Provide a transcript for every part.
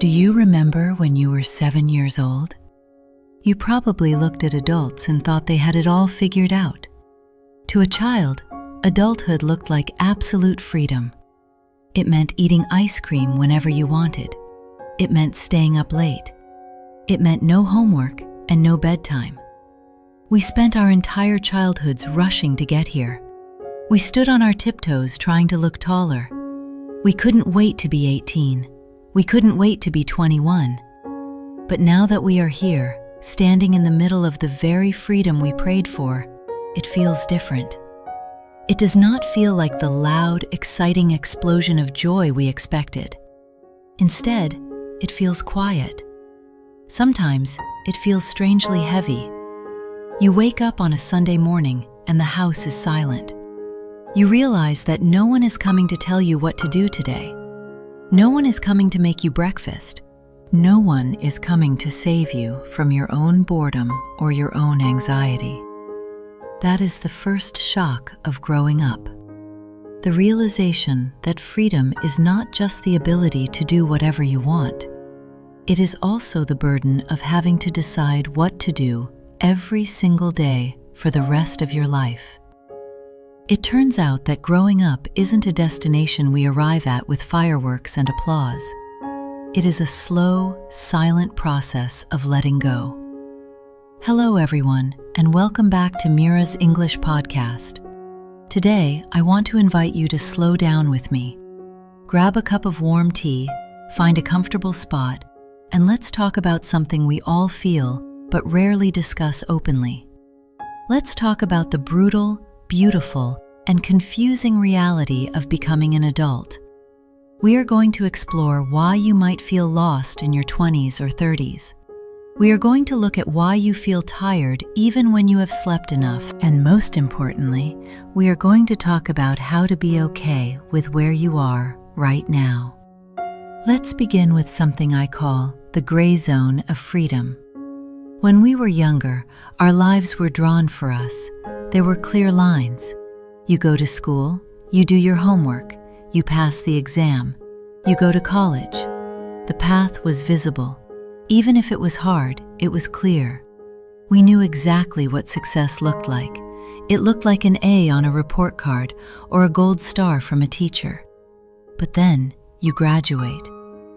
Do you remember when you were 7 years old? You probably looked at adults and thought they had it all figured out. To a child, adulthood looked like absolute freedom. It meant eating ice cream whenever you wanted. It meant staying up late. It meant no homework and no bedtime. We spent our entire childhoods rushing to get here. We stood on our tiptoes trying to look taller. We couldn't wait to be 18. We couldn't wait to be 21. But now that we are here, standing in the middle of the very freedom we prayed for, it feels different. It does not feel like the loud, exciting explosion of joy we expected. Instead, it feels quiet. Sometimes, it feels strangely heavy. You wake up on a Sunday morning and the house is silent. You realize that no one is coming to tell you what to do today. No one is coming to make you breakfast. No one is coming to save you from your own boredom or your own anxiety. That is the first shock of growing up. The realization that freedom is not just the ability to do whatever you want. It is also the burden of having to decide what to do every single day for the rest of your life. It turns out that growing up isn't a destination we arrive at with fireworks and applause. It is a slow, silent process of letting go. Hello everyone, and welcome back to Mira's English podcast. Today, I want to invite you to slow down with me. Grab a cup of warm tea, find a comfortable spot, and let's talk about something we all feel but rarely discuss openly. Let's talk about the brutal, beautiful, and confusing reality of becoming an adult. We are going to explore why you might feel lost in your 20s or 30s. We are going to look at why you feel tired even when you have slept enough. And most importantly, we are going to talk about how to be okay with where you are right now. Let's begin with something I call the gray zone of freedom. When we were younger, our lives were drawn for us. There were clear lines. You go to school, you do your homework, you pass the exam, you go to college. The path was visible. Even if it was hard, it was clear. We knew exactly what success looked like. It looked like an A on a report card or a gold star from a teacher. But then you graduate,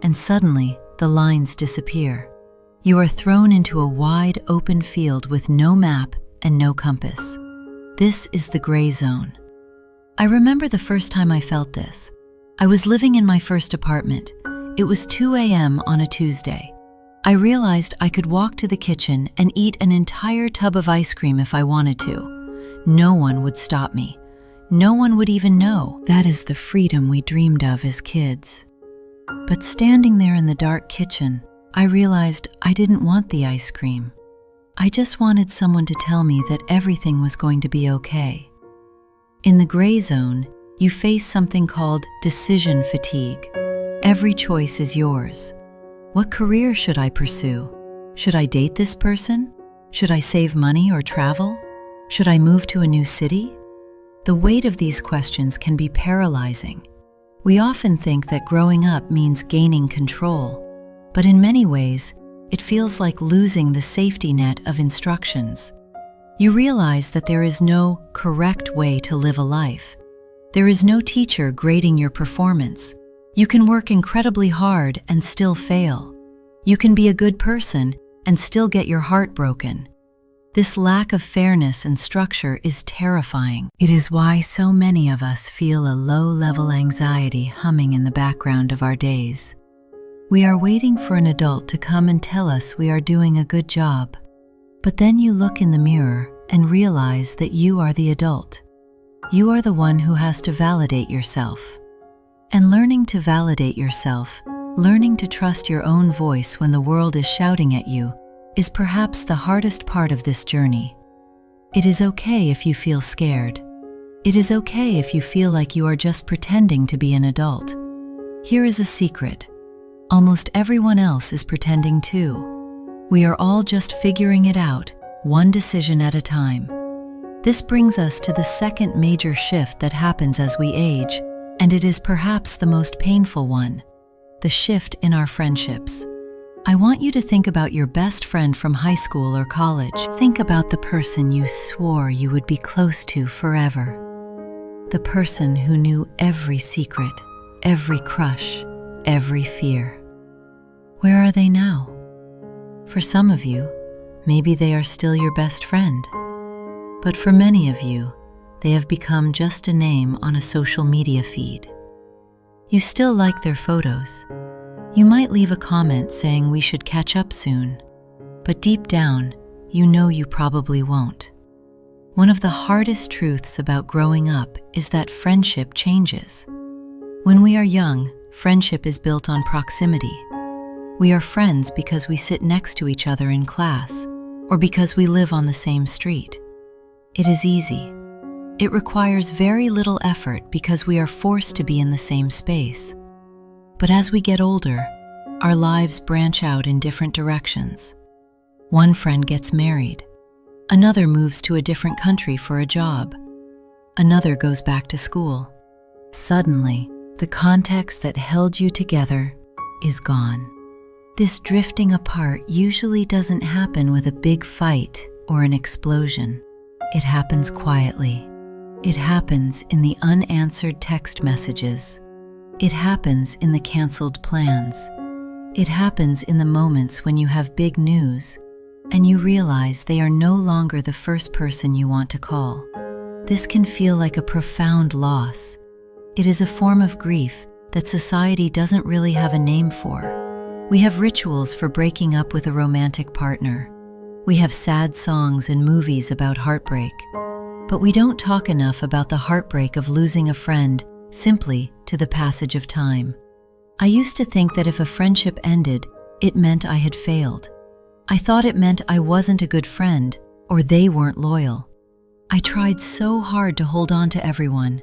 and suddenly the lines disappear. You are thrown into a wide open field with no map and no compass. This is the gray zone. I remember the first time I felt this. I was living in my first apartment. It was 2 a.m. on a Tuesday. I realized I could walk to the kitchen and eat an entire tub of ice cream if I wanted to. No one would stop me. No one would even know. That is the freedom we dreamed of as kids. But standing there in the dark kitchen, I realized I didn't want the ice cream. I just wanted someone to tell me that everything was going to be okay. In the gray zone, you face something called decision fatigue. Every choice is yours. What career should I pursue? Should I date this person? Should I save money or travel? Should I move to a new city? The weight of these questions can be paralyzing. We often think that growing up means gaining control. But in many ways, it feels like losing the safety net of instructions. You realize that there is no correct way to live a life. There is no teacher grading your performance. You can work incredibly hard and still fail. You can be a good person and still get your heart broken. This lack of fairness and structure is terrifying. It is why so many of us feel a low-level anxiety humming in the background of our days. We are waiting for an adult to come and tell us we are doing a good job. But then you look in the mirror and realize that you are the adult. You are the one who has to validate yourself. And learning to validate yourself, learning to trust your own voice when the world is shouting at you, is perhaps the hardest part of this journey. It is okay if you feel scared. It is okay if you feel like you are just pretending to be an adult. Here is a secret. Almost everyone else is pretending too. We are all just figuring it out, one decision at a time. This brings us to the second major shift that happens as we age, and it is perhaps the most painful one. the shift in our friendships. I want you to think about your best friend from high school or college. Think about the person you swore you would be close to forever. The person who knew every secret, every crush, every fear. Where are they now? For some of you, maybe they are still your best friend. But for many of you, they have become just a name on a social media feed. You still like their photos. You might leave a comment saying we should catch up soon, but deep down, you know you probably won't. One of the hardest truths about growing up is that friendship changes. When we are young, friendship is built on proximity. We are friends because we sit next to each other in class, or because we live on the same street. It is easy. It requires very little effort because we are forced to be in the same space. But as we get older, our lives branch out in different directions. One friend gets married. Another moves to a different country for a job. Another goes back to school. Suddenly, the context that held you together is gone. This drifting apart usually doesn't happen with a big fight or an explosion. It happens quietly. It happens in the unanswered text messages. It happens in the canceled plans. It happens in the moments when you have big news and you realize they are no longer the first person you want to call. This can feel like a profound loss. It is a form of grief that society doesn't really have a name for. We have rituals for breaking up with a romantic partner. We have sad songs and movies about heartbreak. But we don't talk enough about the heartbreak of losing a friend simply to the passage of time. I used to think that if a friendship ended, it meant I had failed. I thought it meant I wasn't a good friend or they weren't loyal. I tried so hard to hold on to everyone.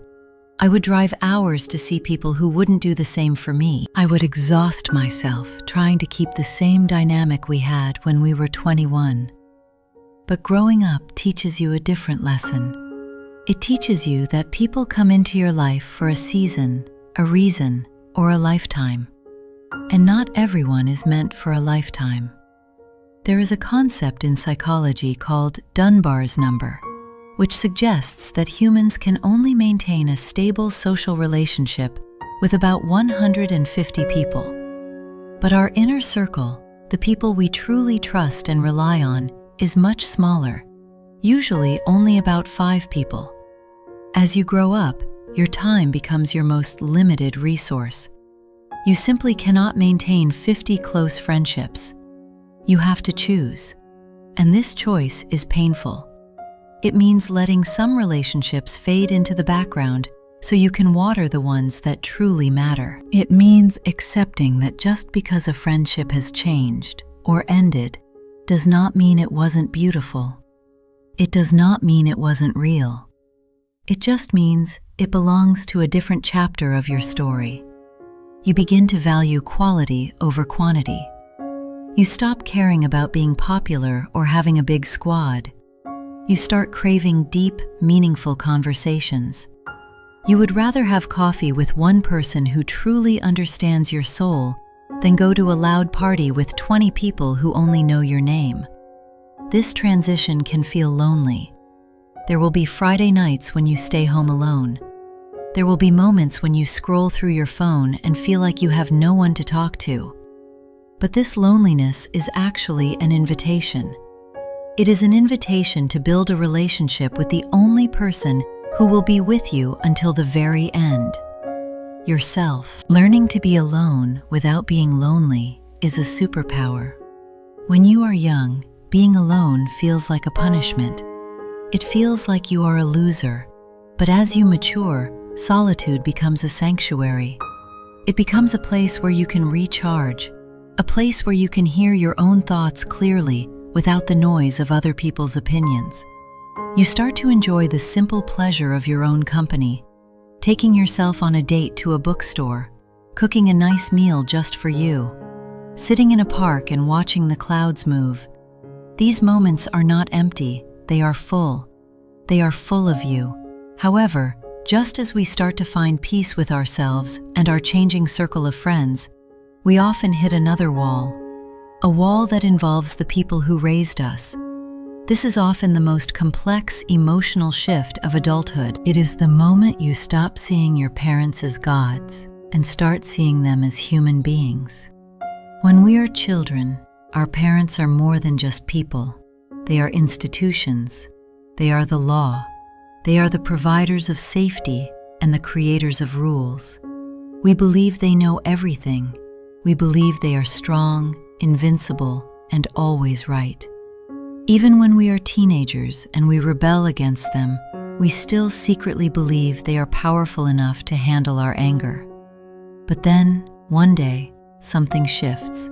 I would drive hours to see people who wouldn't do the same for me. I would exhaust myself trying to keep the same dynamic we had when we were 21. But growing up teaches you a different lesson. It teaches you that people come into your life for a season, a reason, or a lifetime. And not everyone is meant for a lifetime. There is a concept in psychology called Dunbar's number, which suggests that humans can only maintain a stable social relationship with about 150 people. But our inner circle, the people we truly trust and rely on, is much smaller, usually only about 5 people. As you grow up, your time becomes your most limited resource. You simply cannot maintain 50 close friendships. You have to choose, and this choice is painful. It means letting some relationships fade into the background so you can water the ones that truly matter. It means accepting that just because a friendship has changed or ended does not mean it wasn't beautiful. It does not mean it wasn't real. It just means it belongs to a different chapter of your story. You begin to value quality over quantity. You stop caring about being popular or having a big squad. You start craving deep, meaningful conversations. You would rather have coffee with one person who truly understands your soul than go to a loud party with 20 people who only know your name. This transition can feel lonely. There will be Friday nights when you stay home alone. There will be moments when you scroll through your phone and feel like you have no one to talk to. But this loneliness is actually an invitation. It is an invitation to build a relationship with the only person who will be with you until the very end. Yourself. Learning to be alone without being lonely is a superpower. When you are young, being alone feels like a punishment. It feels like you are a loser. But as you mature, solitude becomes a sanctuary. It becomes a place where you can recharge, a place where you can hear your own thoughts clearly without the noise of other people's opinions. You start to enjoy the simple pleasure of your own company, taking yourself on a date to a bookstore, cooking a nice meal just for you, sitting in a park and watching the clouds move. These moments are not empty, they are full. They are full of you. However, just as we start to find peace with ourselves and our changing circle of friends, we often hit another wall, a wall that involves the people who raised us. This is often the most complex emotional shift of adulthood. It is the moment you stop seeing your parents as gods and start seeing them as human beings. When we are children, our parents are more than just people. They are institutions. They are the law. They are the providers of safety and the creators of rules. We believe they know everything. We believe they are strong, invincible, and always right. Even when we are teenagers and we rebel against them, we still secretly believe they are powerful enough to handle our anger. But then, one day, something shifts.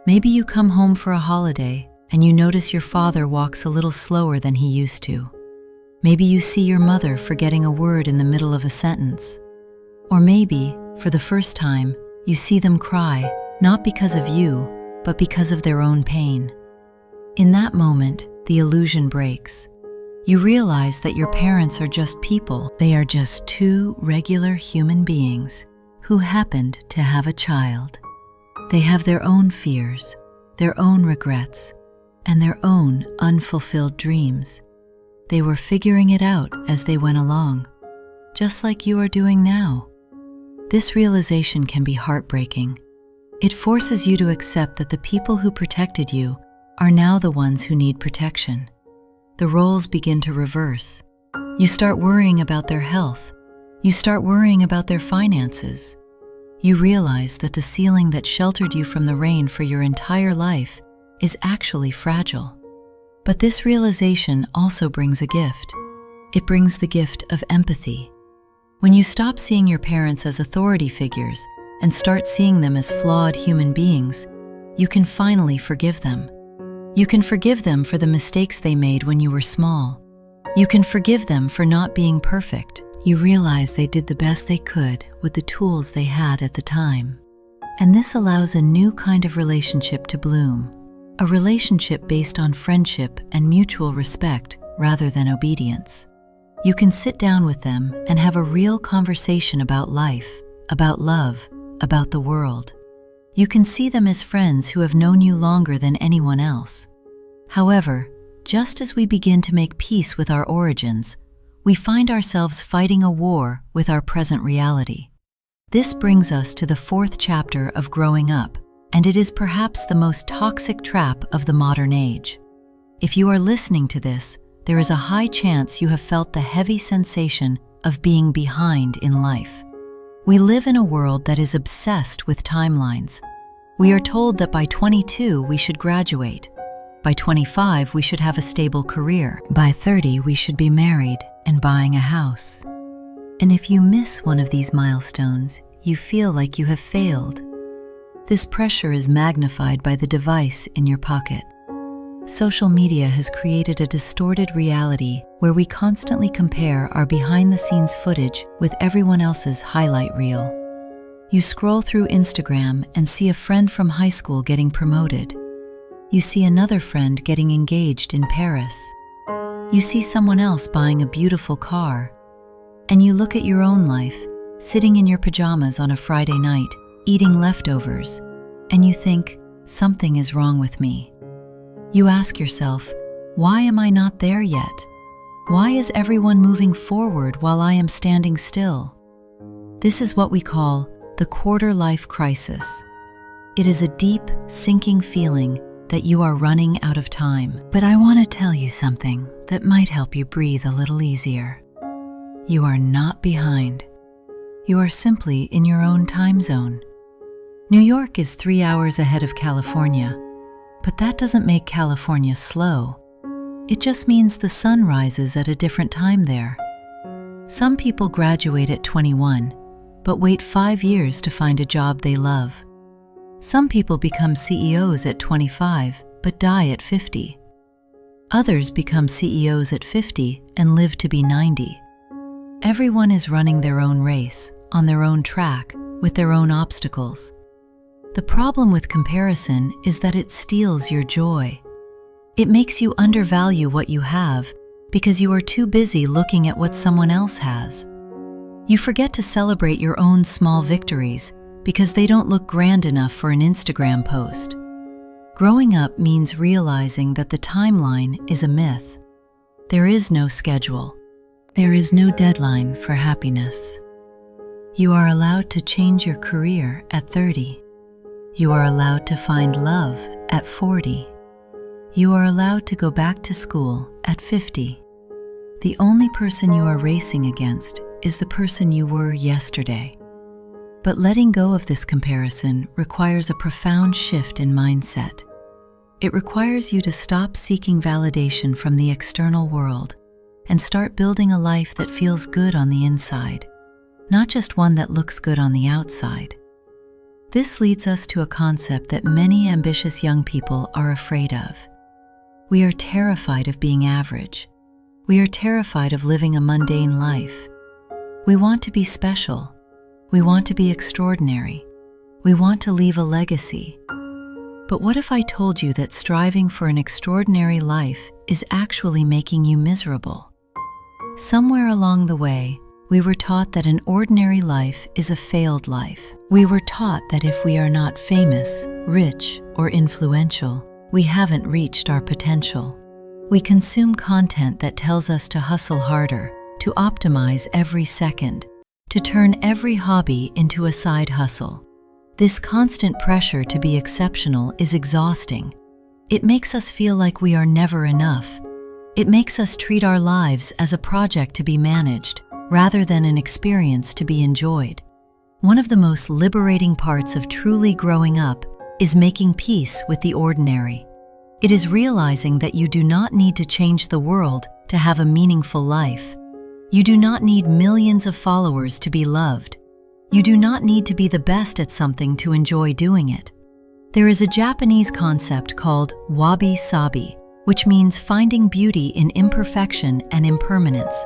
Maybe you come home for a holiday and you notice your father walks a little slower than he used to. Maybe you see your mother forgetting a word in the middle of a sentence. Or maybe, for the first time, you see them cry, not because of you, but because of their own pain. In that moment, the illusion breaks. You realize that your parents are just people. They are just two regular human beings who happened to have a child. They have their own fears, their own regrets, and their own unfulfilled dreams. They were figuring it out as they went along, just like you are doing now. This realization can be heartbreaking. It forces you to accept that the people who protected you are now the ones who need protection. The roles begin to reverse. You start worrying about their health. You start worrying about their finances. You realize that the ceiling that sheltered you from the rain for your entire life is actually fragile. But this realization also brings a gift. It brings the gift of empathy. When you stop seeing your parents as authority figures and start seeing them as flawed human beings, you can finally forgive them. You can forgive them for the mistakes they made when you were small. You can forgive them for not being perfect. You realize they did the best they could with the tools they had at the time. And this allows a new kind of relationship to bloom, a relationship based on friendship and mutual respect rather than obedience. You can sit down with them and have a real conversation about life, about love, about the world. You can see them as friends who have known you longer than anyone else. However, just as we begin to make peace with our origins, we find ourselves fighting a war with our present reality. This brings us to the fourth chapter of growing up, and it is perhaps the most toxic trap of the modern age. If you are listening to this, there is a high chance you have felt the heavy sensation of being behind in life. We live in a world that is obsessed with timelines. We are told that by 22 we should graduate. By 25 we should have a stable career. By 30 we should be married and buying a house. And if you miss one of these milestones, you feel like you have failed. This pressure is magnified by the device in your pocket. Social media has created a distorted reality where we constantly compare our behind-the-scenes footage with everyone else's highlight reel. You scroll through Instagram and see a friend from high school getting promoted. You see another friend getting engaged in Paris. You see someone else buying a beautiful car. And you look at your own life, sitting in your pajamas on a Friday night, eating leftovers, and you think, something is wrong with me. You ask yourself, why am I not there yet? Why is everyone moving forward while I am standing still? This is what we call the quarter-life crisis. It is a deep, sinking feeling that you are running out of time. But I want to tell you something that might help you breathe a little easier. You are not behind. You are simply in your own time zone. New York is 3 hours ahead of California, but that doesn't make California slow. It just means the sun rises at a different time there. Some people graduate at 21, but wait 5 years to find a job they love. Some people become CEOs at 25, but die at 50. Others become CEOs at 50 and live to be 90. Everyone is running their own race, on their own track, with their own obstacles. The problem with comparison is that it steals your joy. It makes you undervalue what you have because you are too busy looking at what someone else has. You forget to celebrate your own small victories because they don't look grand enough for an Instagram post. Growing up means realizing that the timeline is a myth. There is no schedule. There is no deadline for happiness. You are allowed to change your career at 30. You are allowed to find love at 40. You are allowed to go back to school at 50. The only person you are racing against is the person you were yesterday. But letting go of this comparison requires a profound shift in mindset. It requires you to stop seeking validation from the external world and start building a life that feels good on the inside, not just one that looks good on the outside. This leads us to a concept that many ambitious young people are afraid of. We are terrified of being average. We are terrified of living a mundane life. We want to be special. We want to be extraordinary. We want to leave a legacy. But what if I told you that striving for an extraordinary life is actually making you miserable? Somewhere along the way, we were taught that an ordinary life is a failed life. We were taught that if we are not famous, rich, or influential, we haven't reached our potential. We consume content that tells us to hustle harder, to optimize every second, to turn every hobby into a side hustle. This constant pressure to be exceptional is exhausting. It makes us feel like we are never enough. It makes us treat our lives as a project to be managed, rather than an experience to be enjoyed. One of the most liberating parts of truly growing up is making peace with the ordinary. It is realizing that you do not need to change the world to have a meaningful life. You do not need millions of followers to be loved. You do not need to be the best at something to enjoy doing it. There is a Japanese concept called wabi-sabi, which means finding beauty in imperfection and impermanence.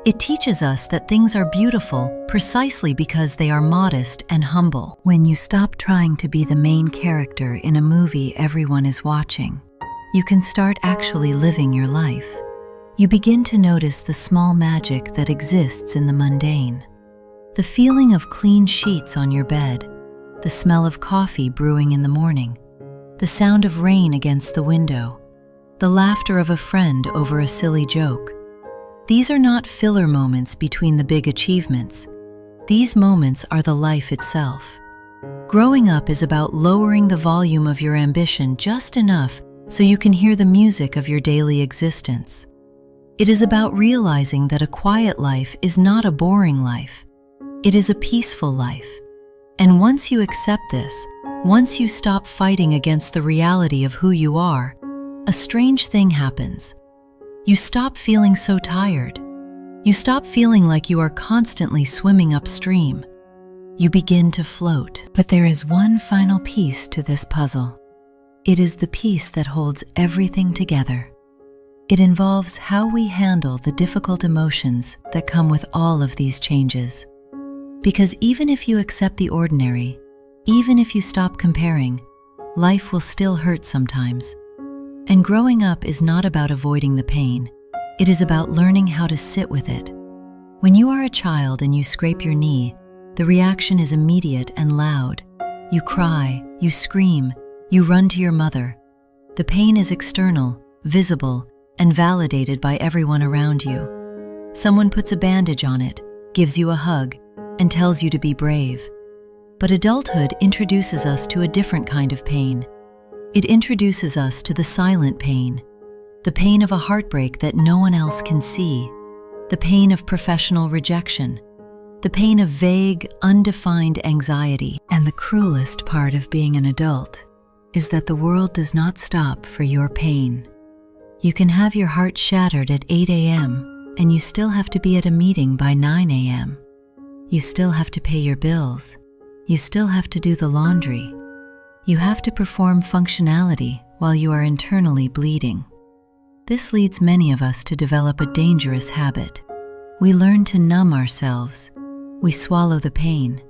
It teaches us that things are beautiful precisely because they are modest and humble. When you stop trying to be the main character in a movie everyone is watching, you can start actually living your life. You begin to notice the small magic that exists in the mundane. The feeling of clean sheets on your bed, the smell of coffee brewing in the morning, the sound of rain against the window, the laughter of a friend over a silly joke. These are not filler moments between the big achievements. These moments are the life itself. Growing up is about lowering the volume of your ambition just enough so you can hear the music of your daily existence. It is about realizing that a quiet life is not a boring life. It is a peaceful life. And once you accept this, once you stop fighting against the reality of who you are, a strange thing happens. You stop feeling so tired. You stop feeling like you are constantly swimming upstream. You begin to float. But there is one final piece to this puzzle. It is the piece that holds everything together. It involves how we handle the difficult emotions that come with all of these changes. Because even if you accept the ordinary, even if you stop comparing, life will still hurt sometimes. And growing up is not about avoiding the pain. It is about learning how to sit with it. When you are a child and you scrape your knee, the reaction is immediate and loud. You cry, you scream, you run to your mother. The pain is external, visible, and validated by everyone around you. Someone puts a bandage on it, gives you a hug, and tells you to be brave. But adulthood introduces us to a different kind of pain. It introduces us to the silent pain, the pain of a heartbreak that no one else can see, the pain of professional rejection, the pain of vague, undefined anxiety. And the cruelest part of being an adult is that the world does not stop for your pain. You can have your heart shattered at 8 a.m. and you still have to be at a meeting by 9 a.m. You still have to pay your bills. You still have to do the laundry. You have to perform functionality while you are internally bleeding. This leads many of us to develop a dangerous habit. We learn to numb ourselves. We swallow the pain.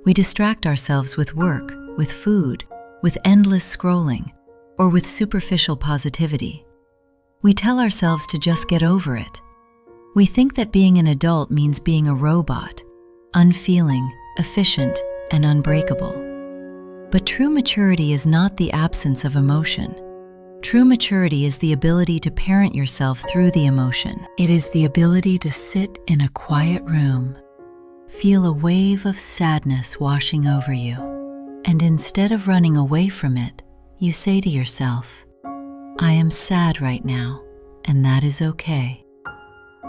We distract ourselves with work, with food, with endless scrolling, or with superficial positivity. We tell ourselves to just get over it. We think that being an adult means being a robot, unfeeling, efficient, and unbreakable. But true maturity is not the absence of emotion. True maturity is the ability to parent yourself through the emotion. It is the ability to sit in a quiet room, feel a wave of sadness washing over you, and instead of running away from it, you say to yourself, "I am sad right now, and that is okay."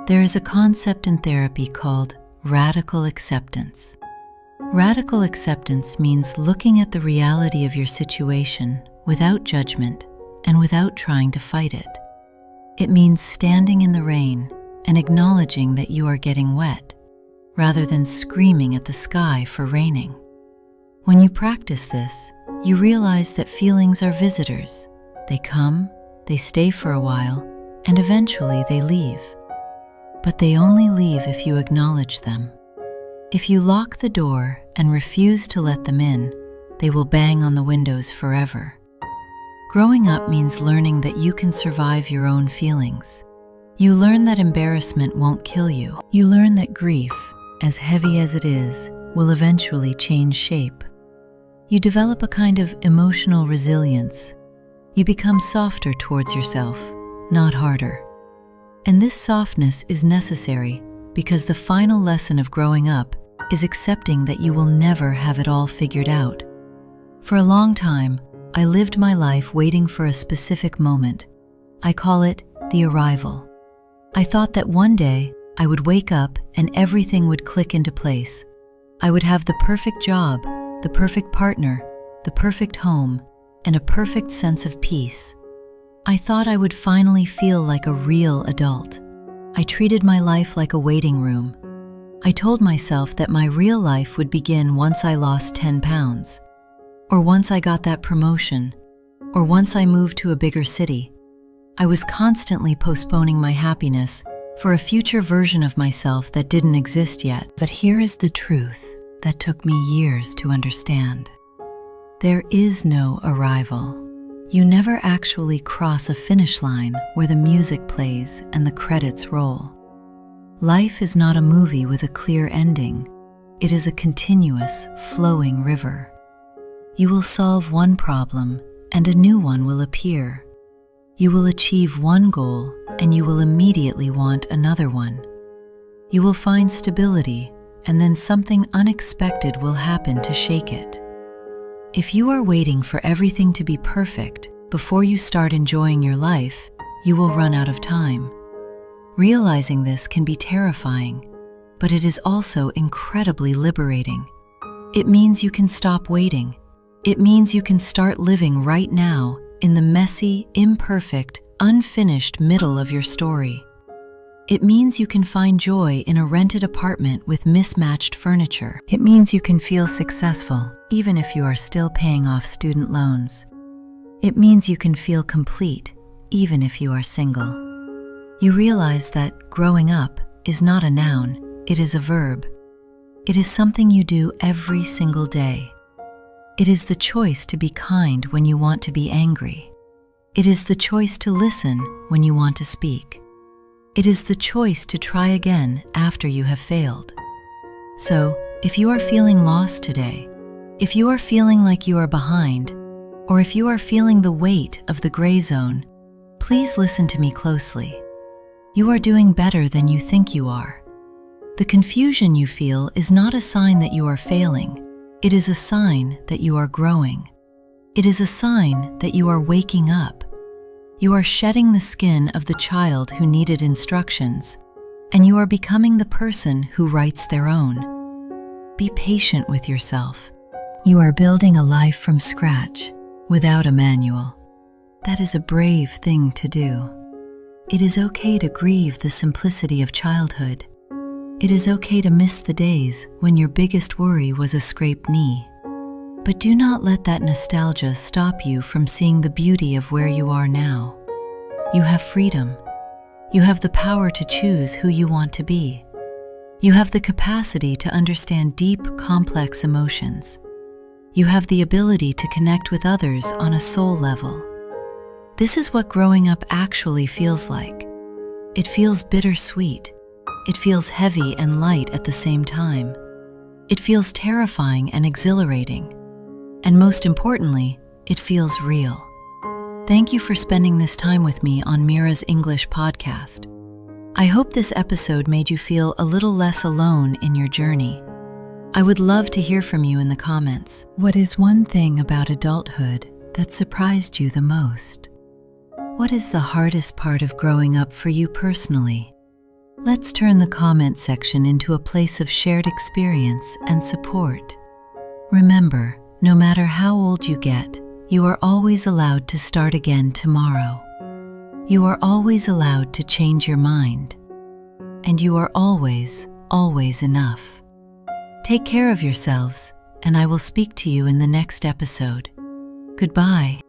There is a concept in therapy called radical acceptance. Radical acceptance means looking at the reality of your situation without judgment and without trying to fight it. It means standing in the rain and acknowledging that you are getting wet, rather than screaming at the sky for raining. When you practice this, you realize that feelings are visitors. They come, they stay for a while, and eventually they leave. But they only leave if you acknowledge them. If you lock the door and refuse to let them in, they will bang on the windows forever. Growing up means learning that you can survive your own feelings. You learn that embarrassment won't kill you. You learn that grief, as heavy as it is, will eventually change shape. You develop a kind of emotional resilience. You become softer towards yourself, not harder. And this softness is necessary because the final lesson of growing up is accepting that you will never have it all figured out. For a long time, I lived my life waiting for a specific moment. I call it the arrival. I thought that one day I would wake up and everything would click into place. I would have the perfect job, the perfect partner, the perfect home, and a perfect sense of peace. I thought I would finally feel like a real adult. I treated my life like a waiting room. I told myself that my real life would begin once I lost 10 pounds. Or once I got that promotion, or once I moved to a bigger city. I was constantly postponing my happiness for a future version of myself that didn't exist yet. But here is the truth that took me years to understand. There is no arrival. You never actually cross a finish line where the music plays and the credits roll. Life is not a movie with a clear ending. It is a continuous, flowing river. You will solve one problem, and a new one will appear. You will achieve one goal, and you will immediately want another one. You will find stability, and then something unexpected will happen to shake it. If you are waiting for everything to be perfect before you start enjoying your life, you will run out of time. Realizing this can be terrifying, but it is also incredibly liberating. It means you can stop waiting. It means you can start living right now in the messy, imperfect, unfinished middle of your story. It means you can find joy in a rented apartment with mismatched furniture. It means you can feel successful even if you are still paying off student loans. It means you can feel complete even if you are single. You realize that growing up is not a noun, it is a verb. It is something you do every single day. It is the choice to be kind when you want to be angry. It is the choice to listen when you want to speak. It is the choice to try again after you have failed. So, if you are feeling lost today, if you are feeling like you are behind, or if you are feeling the weight of the gray zone, please listen to me closely. You are doing better than you think you are. The confusion you feel is not a sign that you are failing. It is a sign that you are growing. It is a sign that you are waking up. You are shedding the skin of the child who needed instructions, and you are becoming the person who writes their own. Be patient with yourself. You are building a life from scratch, without a manual. That is a brave thing to do. It is okay to grieve the simplicity of childhood. It is okay to miss the days when your biggest worry was a scraped knee. But do not let that nostalgia stop you from seeing the beauty of where you are now. You have freedom. You have the power to choose who you want to be. You have the capacity to understand deep, complex emotions. You have the ability to connect with others on a soul level. This is what growing up actually feels like. It feels bittersweet. It feels heavy and light at the same time. It feels terrifying and exhilarating. And most importantly, it feels real. Thank you for spending this time with me on Mira's English podcast. I hope this episode made you feel a little less alone in your journey. I would love to hear from you in the comments. What is one thing about adulthood that surprised you the most? What is the hardest part of growing up for you personally? Let's turn the comment section into a place of shared experience and support. Remember, no matter how old you get, you are always allowed to start again tomorrow. You are always allowed to change your mind. And you are always, always enough. Take care of yourselves, and I will speak to you in the next episode. Goodbye.